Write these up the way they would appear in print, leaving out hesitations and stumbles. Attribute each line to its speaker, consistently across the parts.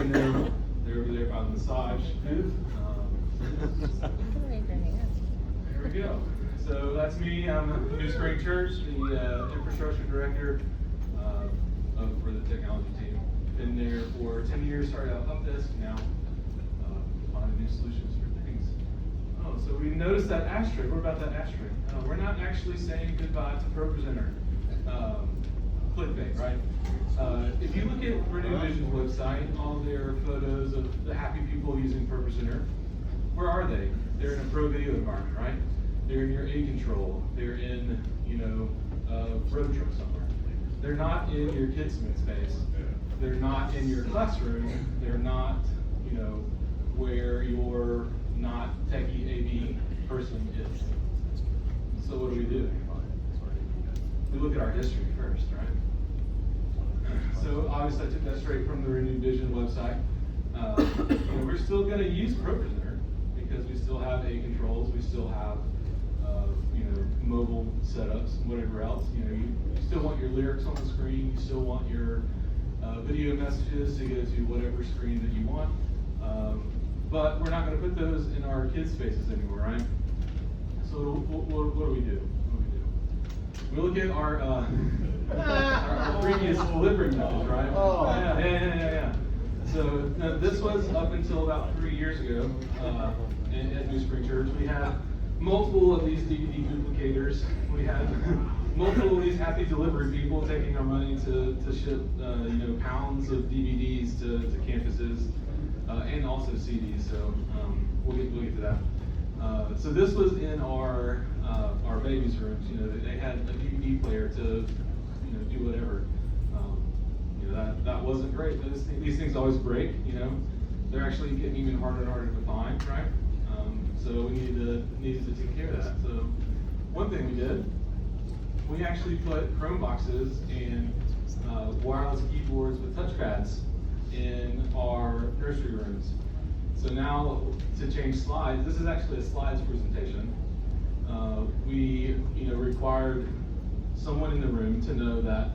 Speaker 1: and then they're over there by the massage booth. There we go. So that's me. I'm Newspring Church, the infrastructure director for the technology team. Been there for 10 years, started out help desk, now finding new solutions for things. Oh, so we noticed that asterisk. What about that asterisk? We're not actually saying goodbye to ProPresenter. Clickbait, right? If you look at Renew Vision's website, all their photos of the happy people using ProPresenter, where are they? They're in a pro video environment, right? They're in your A control. They're in, a road trip somewhere. They're not in your kidsman space. They're not in your classroom. They're not, where your not techie AV person is. So what do? We look at our history first, right? So obviously I took that straight from the Renew Vision website. We're still going to use ProPresenter because we still have A controls, we still have mobile setups and whatever else. You still want your lyrics on the screen, you still want your video messages to go to whatever screen that you want. But we're not going to put those in our kids' spaces anymore, right? So what do we do? We look at our previous delivery methods, right?
Speaker 2: Oh.
Speaker 1: Yeah. So this was up until about 3 years ago at Newspring Church. We had multiple of these DVD duplicators. We had multiple of these happy delivery people taking our money to ship pounds of DVDs to campuses and also CDs. So we'll get to that. So this was in our babies' rooms. They had a DVD player to do whatever. That wasn't great. These things always break. They're actually getting even harder and harder to find, right? So we needed to take care of that. So one thing we did, we actually put Chrome boxes and wireless keyboards with touchpads in our nursery rooms. So now to change slides, this is actually a slides presentation. We required someone in the room to know that,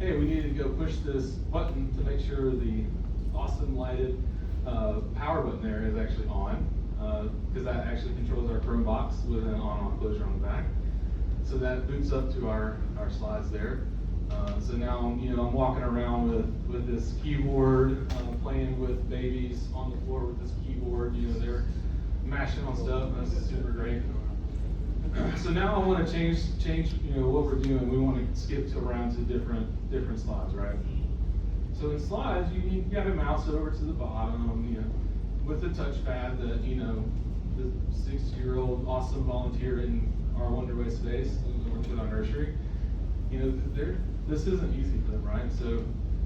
Speaker 1: hey, we needed to go push this button to make sure the awesome lighted power button there is actually on, because that actually controls our Chrome box with an on-off closure on the back. So that boots up to our slides there. So now I'm walking around with this keyboard, playing with babies on the floor with this keyboard. They're mashing on stuff, and that's super great. So now I want to change what we're doing. We want to skip around to different slides, right? So in slides, you got to mouse over to the bottom, with the touchpad that the 6-year-old awesome volunteer in our Wonderway space with our nursery. This isn't easy for them, right? So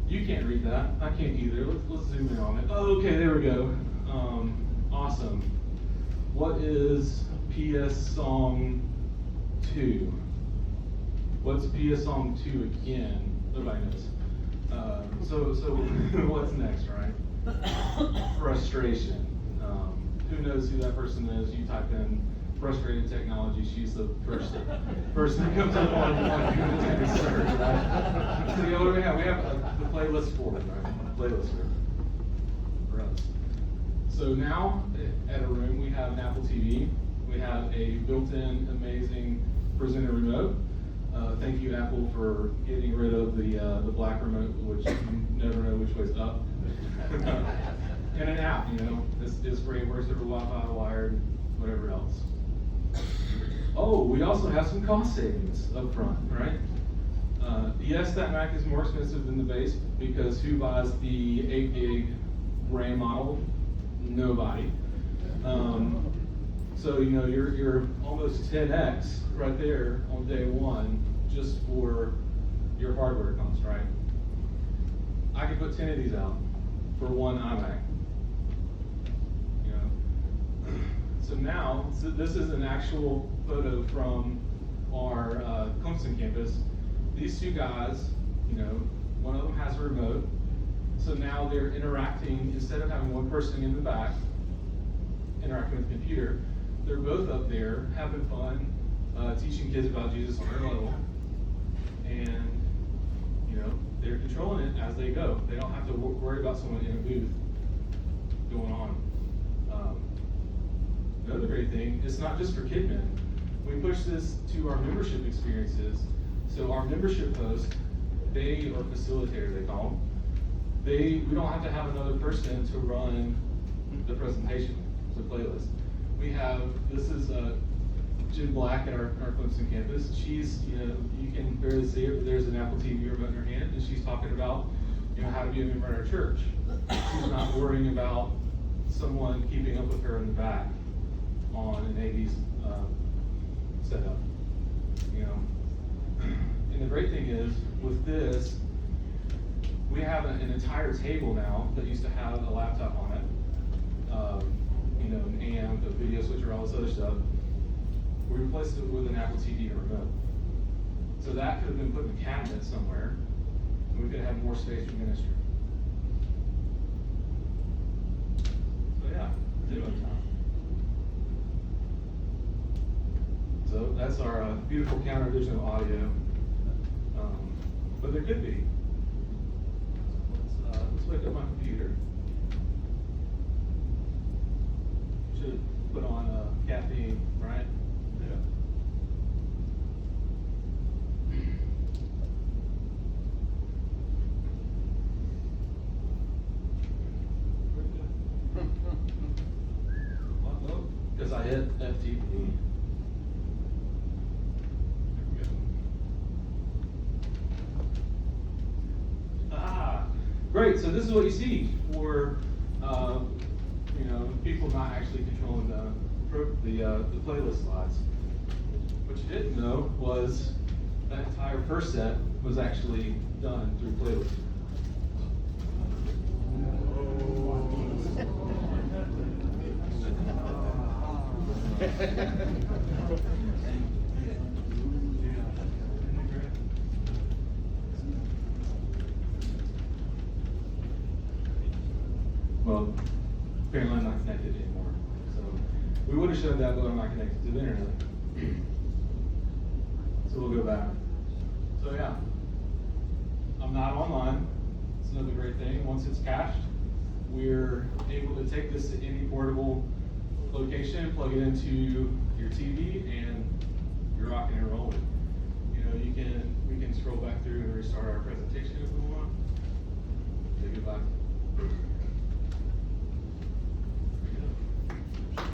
Speaker 1: you can't read that. I can't either. Let's zoom in on it. Oh, okay, there we go. Awesome. What is PS Song 2? What's PS Song 2 again? Nobody knows. So what's next, right? Frustration. Who knows who that person is? You type in frustrated technology, she's the first person that comes up on Google search, right? So what do we have? We have the playlist for it, right? Playlist for us. So now at a room we have an Apple TV. We have a built-in amazing presenter remote. Thank you, Apple, for getting rid of the black remote, which you never know which way's up. And an app, it's great, works over Wi-Fi, wired, whatever else. Oh, we also have some cost savings up front, right? Yes, that Mac is more expensive than the base because who buys the 8 gig RAM model? Nobody. So you're almost 10x right there on day one just for your hardware cost, right? I could put 10 of these out for one iMac. So now, this is an actual photo from our Clemson campus. These two guys, one of them has a remote. So now they're interacting, instead of having one person in the back interacting with the computer, they're both up there having fun, teaching kids about Jesus on their level. And, they're controlling it as they go. They don't have to worry about someone in a booth going on. Another great thing, it's not just for KidMin. We push this to our membership experiences. So our membership hosts, they are facilitator, they call them. We don't have to have another person to run the presentation, the playlist. We have, this is Jen Black at our Clemson campus. She's, you can barely see her, but there's an Apple TV remote in her hand, and she's talking about, how to be a member at our church. She's not worrying about someone keeping up with her in the back on an AV setup. And the great thing is, with this, we have an entire table now that used to have a laptop on it, an amp, a video switcher, all this other stuff. We replaced it with an Apple TV and remote. So that could have been put in a cabinet somewhere, and we could have more space for ministry. So yeah, demo time. So that's our beautiful counter vision of audio. But there could be. Let's wake up my computer. Should put on caffeine, right? Yeah. Because I hit FTP. Great, so this is what you see for people not actually controlling the playlist slides. What you didn't know was that entire first set was actually done through playlist. Well, apparently I'm not connected anymore. So we would have showed that, but I'm not connected to the internet. So we'll go back. So yeah, I'm not online. It's another great thing. Once it's cached, we're able to take this to any portable location, plug it into your TV.